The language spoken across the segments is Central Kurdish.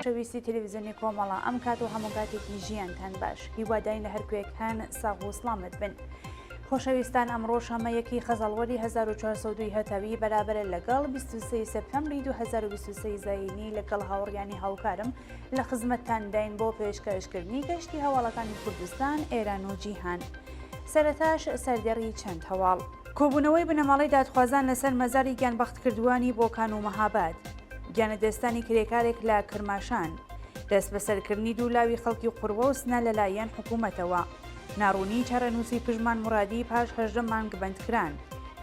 شەویستی تەلەڤیزیۆنی کۆمەڵە ئەم کات و هەموو کاتێکی ژیانتان باش هیوادارین لە هەرکوێکان ساغ و سڵامت بن. خۆشەویستان ئەمڕۆ شەمەیەکی خەزاڵوەری 1402 هەتاوی بەرابەرە لەگەڵ 23 سەپتەمبری 2023 زاینی لەگەڵ هاوڕیانی هاوکارم لە خزمەتتان داین بۆ پێشکەشکردنی گەشتی هەواڵەکانی کوردستان، ئێران و جیهان. سەرەتاش سەردەڕی چەند هەواڵ. کۆبوونەوەی بنەماڵەی دادخوازان لەسەر مەزاری گیانبەخت کردوانی بۆکان و مەهاباد، گیانەدەستانی کرێکارێک لە کرماشان، دەست بەسەرکردنی دوولاوی خەڵکی قوڕوە و سنە لەلایەن حکوومەتەوە، ناڕوونی چارەنووسی پژمان مورادی پاش 18 مانگ بەندکران،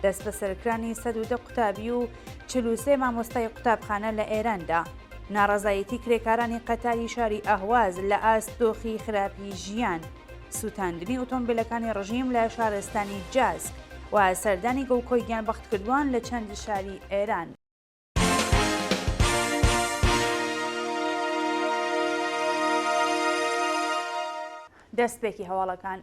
دەست بەسەرکرانی 110 قوتابی و 43 مامۆستای قوتابخانە لە ئێراندا، ناڕەزایەتی کرێکارانی قەتاری شاری ئەهواز لە ئاستۆخی خراپی ژیان، سوتاندنی ئۆتۆمبیلەکانی ڕژیم لە شارستانی جاسک و سەردانی گڵکۆی گیانبەختکردوان لە چەند شاری ئێران. دەستپێکی هەواڵەکان.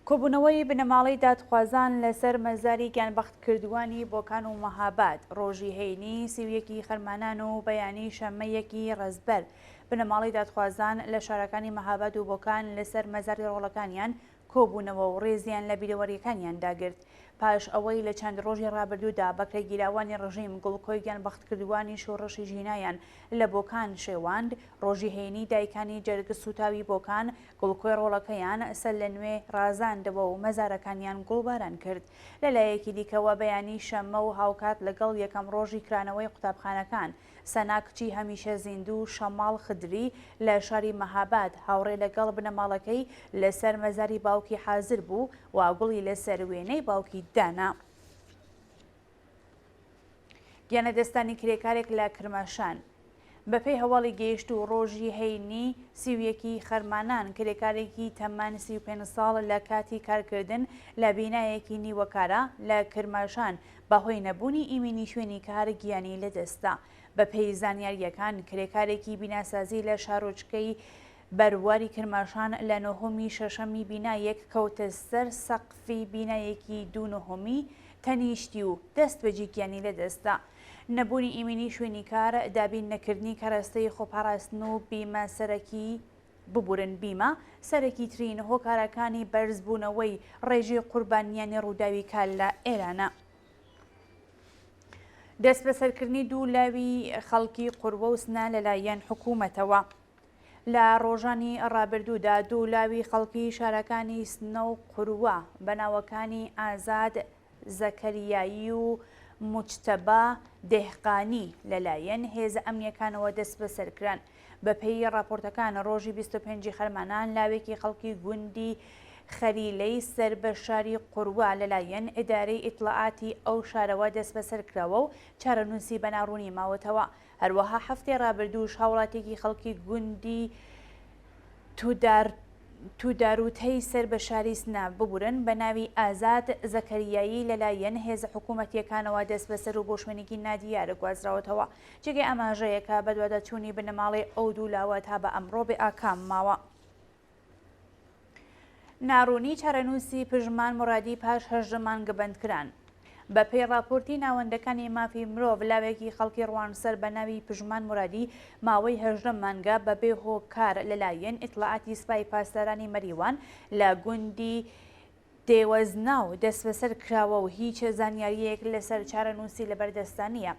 کۆبوونەوەی بنەماڵەی دادخوازان لەسەر مەزاری گیانبەختکردوانی بۆکان و مەهاباد ڕۆژی هەینی 31 خەرمانان و بەیانی شەمەیەکی ڕەزبەر بنەماڵەی دادخوازان لە شارەکانی مەهاباد و بۆکان لەسەر مەزاری ڕۆڵەکانیان کۆبوونەوە و ڕێزیان لە بیرەوەریەکانیان داگرت پاش ئەوەی لە چەند ڕۆژی ڕابردوودا بەکرێگیراوانی ڕژیم گوڵکۆی گیانبەختکردوانی شۆڕەشی ژینایان لە بۆکان شێواند. ڕۆژی هەینی دایکانی جەرگە سوتاوی بۆکان گوڵکۆی ڕۆڵەکەیان سەر لە نوێ ڕازاندەوە و مەزارەکانیان گوڵباران کرد. لەلایەکی دیکەوە بەیانی شەمە و هاوکات لەگەڵ یەکەم ڕۆژی کرانەوەی قوتابخانەکان سەنا کچی هەمیشە زیندوو شەماڵ خدری لە شاری مەهاباد هاوڕێ لەگەڵ بنەماڵەکەی لەسەر مەزاری باوکی حازر بوو و گوڵی لەسەر وێنەی باوکی دانا. گیانەدەستانی کرێکارێک لە کرماشان بەپێی هەواڵی گەیشت و ڕۆژی هەینی 31 خەرمانان کرێکارێکی تەمان 35 ساڵ لە کاتی کارکردن لە بینایەکی نیوەکارە لە کرماشان بەهۆی نەبوونی ئیمنی شوێنی کار گیانی لەدەستا. بەپێی زانیاریەکان کرێکارێکی بیناسازی لە شارۆچکەی بەرواری کرماشان لە نۆهەمی شەشەمی بینایەک کەوتە سەر سەقفی بینایەکی دوونۆهەمی تەنیشتی و دەست بەجی گیانی لەدەستا. نەبوونی ئیمنی شوێنی کار، دابین نەکردنی کەڕەستەی خۆپاراستن و بیمە سەرەکی ببورن بیمە سەرەکی ترین هۆکارەکانی بەرزبوونەوەی ڕێژەی قوربانیانی ڕووداوی کار لە ئێرانە. دەست بەسەرکردنی دوولاوی خەڵکی قوڕوە و سنە لەلایەن حکوومەتەوە. لە ڕۆژانی ڕابردوودا دوولاوی خەڵکی شارەکانی سنە و قوڕوە بەناوەکانی ئازاد زەکەریایی و موجتەبا دێهقانی لەلایەن هێزە ئەمنیەکانەوە دەست بەسەرکران. بەپێی راپۆرتەکان ڕۆژی 25 خەرمانان لاوێکی خەڵکی گوندی خەریلەی سەر بە شاری قوڕوە لەلایەن ئیدارەی ئیتلاعاتی ئەو شارەوە دەست بەسەرکراوە و چارەنووسی بەناڕوونی ماوەتەوە. هەروەها هەفتەی ڕابردووش هاوڵاتێکی خەڵکی گوندی توداروتەی سەر بە شاری سنە ببورن بە ناوی ئازاد زەکەریایی لەلایەن هێزە حکوومەتیەکانەوە دەست بەسەر و بۆ شوێنێکی نادیارە گوازراوەتەوە. جێگەی ئاماژەیەکە بە دوادەچوونی بنەماڵی ئەو دوولاوە تا بە ئەمڕۆ بێ ئاکام ماوە. ناڕوونی چارەنووسی پژمان مورادی پاش 18 مانگ بەندکران. بەپێی راپۆرتی ناوەندەکانی مافی مرۆڤ لاوێکی خەڵکی ڕوانسەر بە ناوی پژمان مورادی ماوەی 18 مانگە بەبێ هۆکار لەلایەن ئیتلاعاتی سوپای پاسدارانی مەریوان لە گوندی دێوەزنا و دەست بەسەر کراوە و هیچ زانیاریەک لەسەر چارەنووسی لەبەردەستانیە.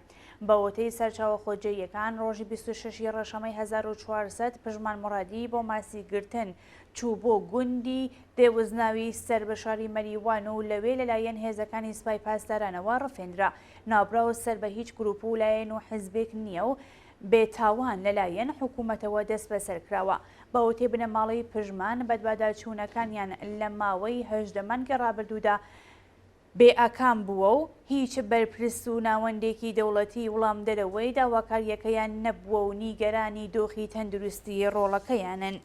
بەوەتەی سەرچاوە خۆجێیەکان ڕۆژی 26 ڕەشەمەی 1400 پژمان مورادی بۆ ماسی گرتن چوو بۆ گوندی دێوەزناوی سەر بە شاری مەریوان و لەوێ لەلایەن هێزەکانی سوپای پاسدارانەوە ڕفێنرا. ناوبراوە سەر بە هیچ گروپ و لایەن و حزبێک نییە و بێتاوان لەلایەن حکوومەتەوە دەست بەسەرکراوە. بەوتێ بنەماڵەی پژمان بەدواداچوونەکانیان لە ماوەی 18 مانگی ڕابردوودا بێ ئاکام بووە و هیچ بەرپرس و ناوەندێکی دەوڵەتی وڵام دەرەوەی داواکاریەکەیان نەبووە و نیگەرانی دۆخی تەندروستی ڕۆڵەکەیانن.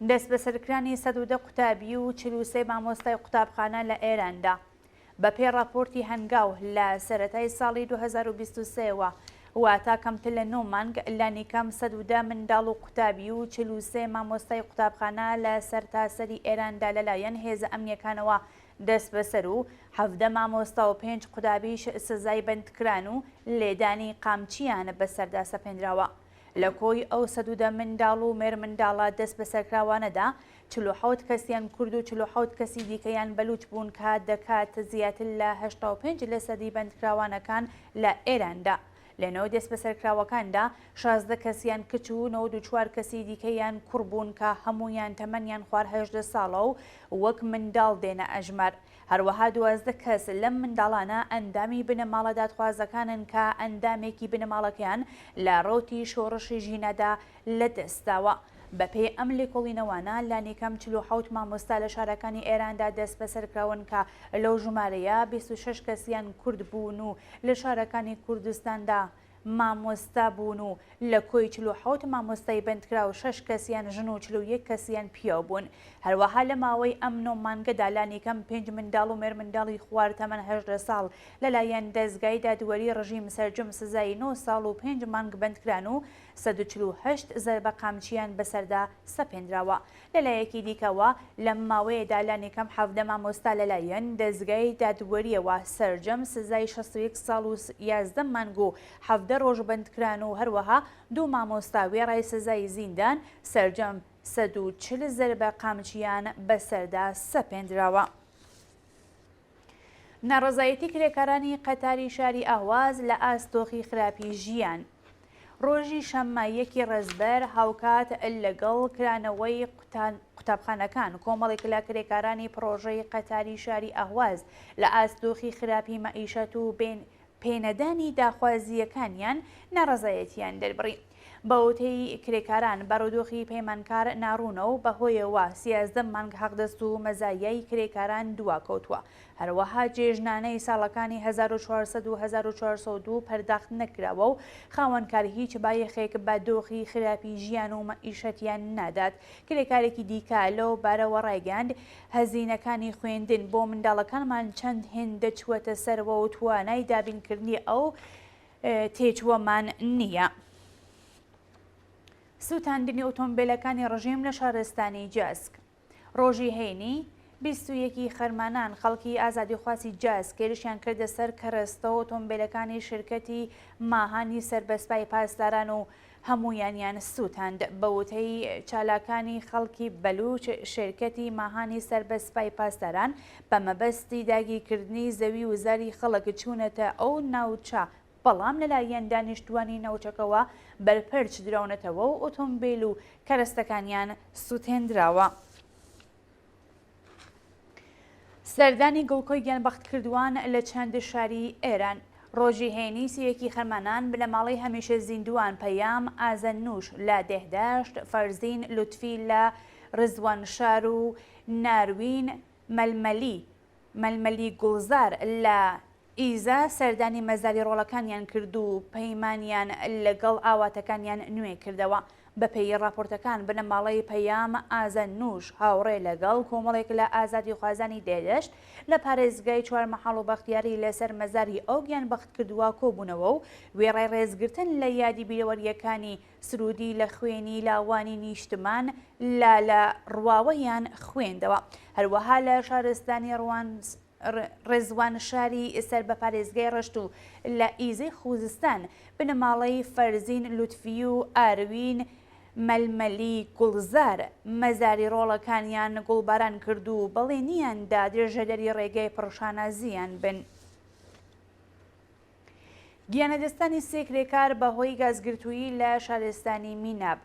دەست بەسەرکرانی 110 قوتابی و 43 مامۆستای قوتابخانە لە ئێراندا. بەپێی راپۆرتی هەنگاو لە سەرەتای ساڵی 2023ەوە واتا کەمتر لە 9 مانگ لانیکەم 110 منداڵ و قوتابی و 43 مامۆستای قوتابخانە لە سەرتاسەری ئێراندا لەلایەن هێزە ئەمنیەکانەوە دەست بەسەر و 17 مامۆستا و 5 قوتابیش سزای بەندکران و لێدانی قامچیان بەسەردا سەپێنراوە. لە کۆی ئەو 110 منداڵ و مێر منداڵە دەست بەسەرکراوانەدا 47 کەسیان کورد و 47 کەسی دیکەیان بەلوچ بوون کە دەکات زیاتر لە 85 لە سەدی بەندکراوانەکان لە ئێراندا. لەنەوە دەست بەسەرکراوەکاندا 16 کەسیان کچ و 94 کەسی دیکەیان کوڕ بوون کە هەمویان تەمەنیان خوار 18 ساڵە و وەک منداڵ دێنە ئەژمار. هەروەها 12 کەس لەم منداڵانە ئەندامی بنەماڵە دادخوازەکانن کە ئەندامێکی بنەماڵەکەیان لە ڕۆتی شۆڕشی ژینەدا لەدەستداوە. بەپێی ئەم لێکۆڵینەوانە لانیکەم 47 مامۆستا لە شارەکانی ئێراندا دەست بەسەرکراون کە لەو ژمارەیە 26 کەسیان کورد بوون و لە شارەکانی کوردستاندا مامۆستا بوون و لە کۆی 47 مامۆستای بەندکرا و 6 کەسیان ژن و 41 کەسیان پیاو بوون. هەروەها لە ماوەی ئەم 9 مانگەدا لانیکەم 5 منداڵ و مێر منداڵی خوار تەمەن 18 ساڵ لەلایەن دەستگای دادوەری ڕژیم سەرجەم سزای 9 ساڵ و 5 مانگ بەندکران و 148 زەربە قامچیان بەسەردا سەپێنراوە. لەلایەکی دیکەوە لەم ماوەیەدا لانیکەم 17 مامۆستا لەلایەن دەستگای دادوەریەوە سەرجەم سزای 61 ساڵ و 11 مانگ و 17 ڕۆژ بەندکران و هەروەها 2 مامۆستا وێڕای سزای زیندان سەرجەم 140 زەربە قامچیان بەسەردا سەپێنراوە. ناڕەزایەتی کرێکارانی قەتاری شاری ئاهواز لە ئاستۆخی خراپی ژیان. ڕۆژی شەممایەکی ڕێزبەر هاوکات لەگەڵ کرانەوەی قوتابخانەکان کۆمەڵێک لە کرێکارانی پرۆژەی قەتاری شاری ئاهواز لە ئاستۆخی خراپی مەعیشەت و پێنەدانی داخوازیەکانیان ناڕەزایەتیان دەربڕی. بەوتەی کرێکاران بارودۆخی پەیمانکار ناڕوونە و بەهۆیەوە 13 مانگ حەقدەست و مەزایای کرێکاران دواکەوتووە. هەروەها جێژنانەی ساڵەکانی 1400 و 1402 پەرداخت نەکراوە و خاوەنکار هیچ بایەخێک بە دۆخی خراپی ژیان و مەعیشەتیان نادات. کرێکارێکی دیکە لەو بارەوە ڕایگەاند هەزینەکانی خوێندن بۆ منداڵەکانمان چەند هێن دەچووەتە سەرەوە و توانای دابینکردنی ئەو تێچووەمان نییە. سوتاندنی ئۆتۆمبیلەکانی ڕژیم لە شارستانی جاسک. ڕۆژی هەینی 21 خەرمانان خەڵکی ئازادیخواسی جاسک کێرشیان کردە سەر کەرەستە ئۆتۆمبیلەکانی شرکەتی ماهانی سربەسپای پاسداران و هەمویانیان سوتاند. بەوتەی چالاکانی خەڵکی بەلوچ شرکەتی ماهانی سربەسپای پاسداران بە مەبەستی داگیرکردنی زەوی و زاری خەڵک چوونەتە ئەو ناوچە، بەڵام لەلایەن دانیشتوانی ناوچەکەوە بەرپەرچ درراونەتەوە و ئۆتۆمبیل و کەرەستەکانیان سوتێنراوە. سەردانی گڵکۆی گیانبەخت کردووان لە چەند شاری ئێران. ڕۆژی هەینی 31 خەرمانان لە ماڵەی هەمیشە زیندوان پەیام ئازەنووش لە دێهداشت، فەرزین لوتفی لە ڕزوانشار و ناروین مەلمەلی گوڵزار لە ئیزا سەردانی مەزاری ڕۆڵەکانیان کرد و پەیمانیان لەگەڵ ئاواتەکانیان نوێ کردەوە. بەپێی راپۆرتەکان بنەماڵەی پەیام ئازەنووش هاوڕێ لەگەڵ کۆمەڵێک لە ئازادی خوازانی دێدەشت لە پارێزگای چوارمەحاڵ و بەختیاری لەسەر مەزاری ئەو گیانبەخت کردووە کۆبوونەوە و وێڕای ڕێزگرتن لە یادی بیرەوەریەکانی سرودی لە خوێنی لاوانی نیشتمان لە ڕواوەیان خوێندەوە. هەروەها لە شارستانی ڕێزوان شاری سەر بە پارێزگای ڕەشت و لە ئیزەی خوزستان بنەماڵەی فەرزین لوتفی و ئاروین مەلمەلی گوڵزار مەزاری ڕۆڵەکانیان گوڵباران کرد و بەڵێنیاندا درێژەدەری ڕێگەی پڕشانازیان بن. گیانەدەستانی سێ کرێکار بەهۆی گازگرتووی لە شارستانی میناب.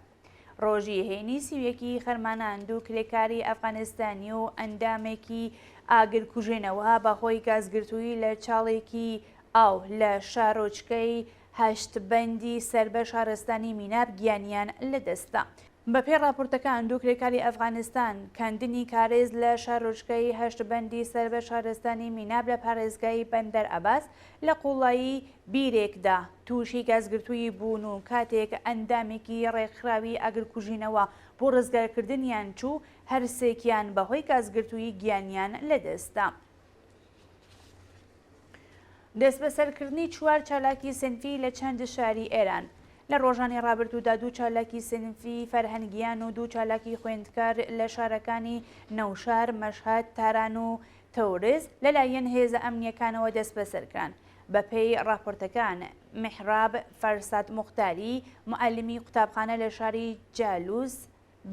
ڕۆژی هەینی 31 خەرمانان دوو کرێکاری ئەفغانستانی و ئەندامێکی ئاگرکوژێنەوە بەهۆی گازگرتووی لە چاڵێکی ئاو لە شارۆچکەی هەشتبەندی سەربە شارستانی میناب گیانیان لەدەستا. بەپێی راپۆرتەکان دوو کرێکاری ئەفغانستان کاندنی کارێز لە شارۆچکەی هەشتبەندی سەربە شارستانی میناب لە پارێزگای بەندەر ئەباس لە قوڵایی بیرێکدا تووشی گازگرتووی بوون و کاتێک ئەندامێکی ڕێکخراوی ئاگرکوژینەوە بۆ ڕزگارکردنیان چوو هەرسێکیان بەهۆی گازگرتووی گیانیان لەدەستا. دەست بەسەرکردنی 4 چالاکی سنفی لە چەند شاری ئێران. لە ڕۆژانی ڕابردوودا 2 چالاکی سنفی فەرهەنگیان و 2 چالاکی خوێندکار لە شارەکانی نەوشار، مەشهەد، تاران و تەورز لەلایەن هێزە ئەمنیەکانەوە دەست بەسەرکران. بەپێی راپۆرتەکان میحراب فەرساد موختاری موعەلمی قوتابخانە لە شاری جالووز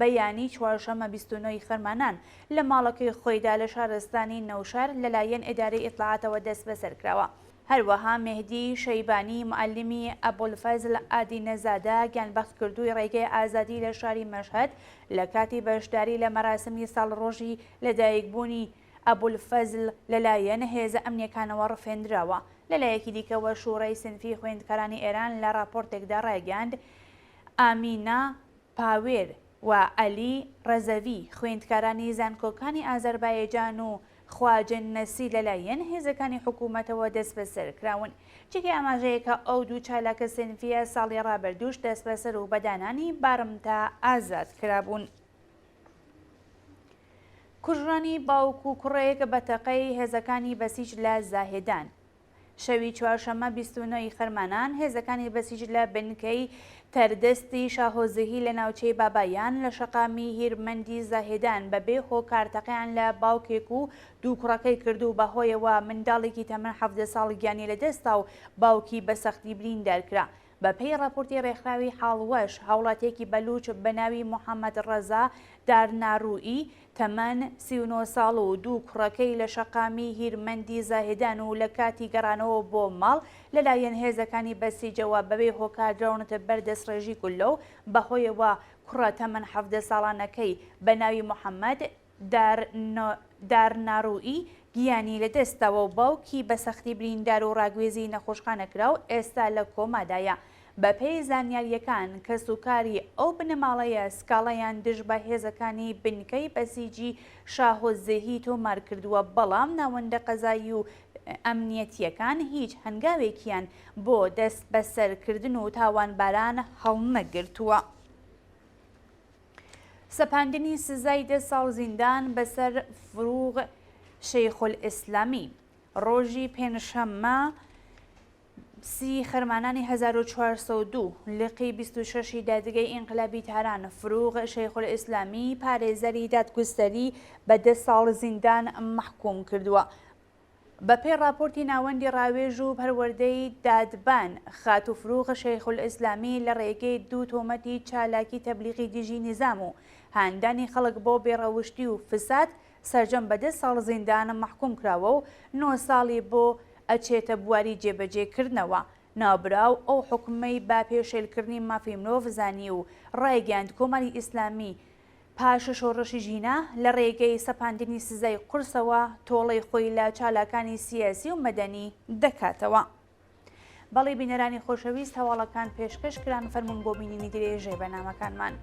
بەیانی چوارشەمە 29 خەرمانان لە ماڵەکەی خۆیدا لە شارستانی نەوشار لەلایەن ئیدارەی ئیطلاعاتەوە دەست بەسەرکراوە. هەروەها مهدی شەیبانی موعەلمی ئەبوولفەزل ئادینەزادە گیانبەخت کردووی ڕێگەی ئازادی لە شاری مەشهەد لە کاتی بەشداری لە مەراسمی ساڵڕۆژی لەدایکبوونی ئەبوولفەزل لەلایەن هێزە ئەمنیەکانەوە ڕفێندراوە. لەلایەکی دیکەوە شوڕەی سنفی خوێندکارانی ئێران لە راپۆرتێکدا ڕایگەاند ئامینە پاوێر و ئەلی ڕەزەوی خوێندکارانی زانکۆکانی ئازەربایجان و خواجە نەسی لەلایەن هێزەکانی حکوومەتەوە دەست بەسەرکراون. چێکی ئاماژەیەکە ئەو دوو چالاکە سنفیە ساڵی ڕابردووش دەست بەسەر و بەدانانی بارمتە ئازاد کرابوون. کوژرانی باوک و کوڕەیەک بە تەقەی هێزەکانی بەسیج لە زاهێدان. شەوی چوارشەمە 29 خەرمانان هێزەکانی بەسیج لە بنکەی تەردەستی شاهۆزهی لە ناوچەی بابایان لە شەقامی هیرمەندی زاهێدان بەبێ هۆکارتەقیان لە باوکێک و دوو کوڕەکەی کردو بەهۆیەوە منداڵێکی تەمەن 17 ساڵ گیانی لەدەستا و باوکی بە سەختی بریندارکرا. بەپێی راپۆرتی ڕێکخراوی حاڵوەش هاوڵاتێکی بەلوچ بەناوی محەممەد ڕەزا دارناڕوئی تەمەن 39 ساڵ و دوو کوڕەکەی لە شەقامی هیرمەندی زاهێدان و لە کاتی گەڕانەوە بۆ ماڵ لەلایەن هێزەکانی بەسیجەوە بەبێ هۆکاردراونەتە بەردەستڕێژی کولەو بەهۆیەوە کوڕە تەمەن 17 ساڵانەکەی بەناوی محەممەد دارناڕوئی گیانی لەدەستەوە و باوکی بە سەختی بریندار و ڕاگوێزی نەخۆشخانەکرا و ئێستا لە کۆمادایە. بەپێی زانیاریەکان کەسوکاری ئەو بنەماڵەیە سکاڵەیان دژ بە هێزەکانی بنکەی بەسیجی شاهۆزهی تۆمار کردووە، بەڵام ناوەندە قەزایی و ئەمنیەتیەکان هیچ هەنگاوێکیان بۆ دەست بەسەرکردن و تاوانباران هەڵنەگرتووە. سەپاندنی سزای 10 ساڵ زیندان بەسەر فروغ شەیخولئیسلامی. ڕۆژی پێنجشەممە 30 خەرمانانی 1402 لقی 26 دادگای ئینقلابی تاران فروغ شەیخولئیسلامی پارێزەری دادگستەری بە 10 ساڵ زیندان محکوم کردووە. بەپێی راپۆرتی ناوەندی ڕاوێژ و پەروەردەی دادبان خات و فروغ شەیخولئیسلامی لە ڕێگەی دوو تۆمەتی چالاکی تەبلیغی دژی نیزام و هاندانی خەڵک بۆ بێڕەوشتی و فساد سەرجەم بە 10 ساڵ زیندان محکوم کراوە و 9 ساڵی بۆ ئەچێتە بواری جێبەجێکردنەوە. ناوبراو ئەو حکومەی با پێشێلکردنی مافی مرۆڤ زانی و ڕایگەاند کۆماری ئیسلامی پاشە شۆڕشی ژینە لە ڕێگەی سەپاندنی سزای قورسەوە تۆڵەی خۆی لە چالاکانی سیاسی و مەدەنی دەکاتەوە. بەڵێ بینەرانی خۆشەویست هەواڵەکان پێشکەشکران فەرمونون بۆ بینینی درێژەی بەرنامەکانمان.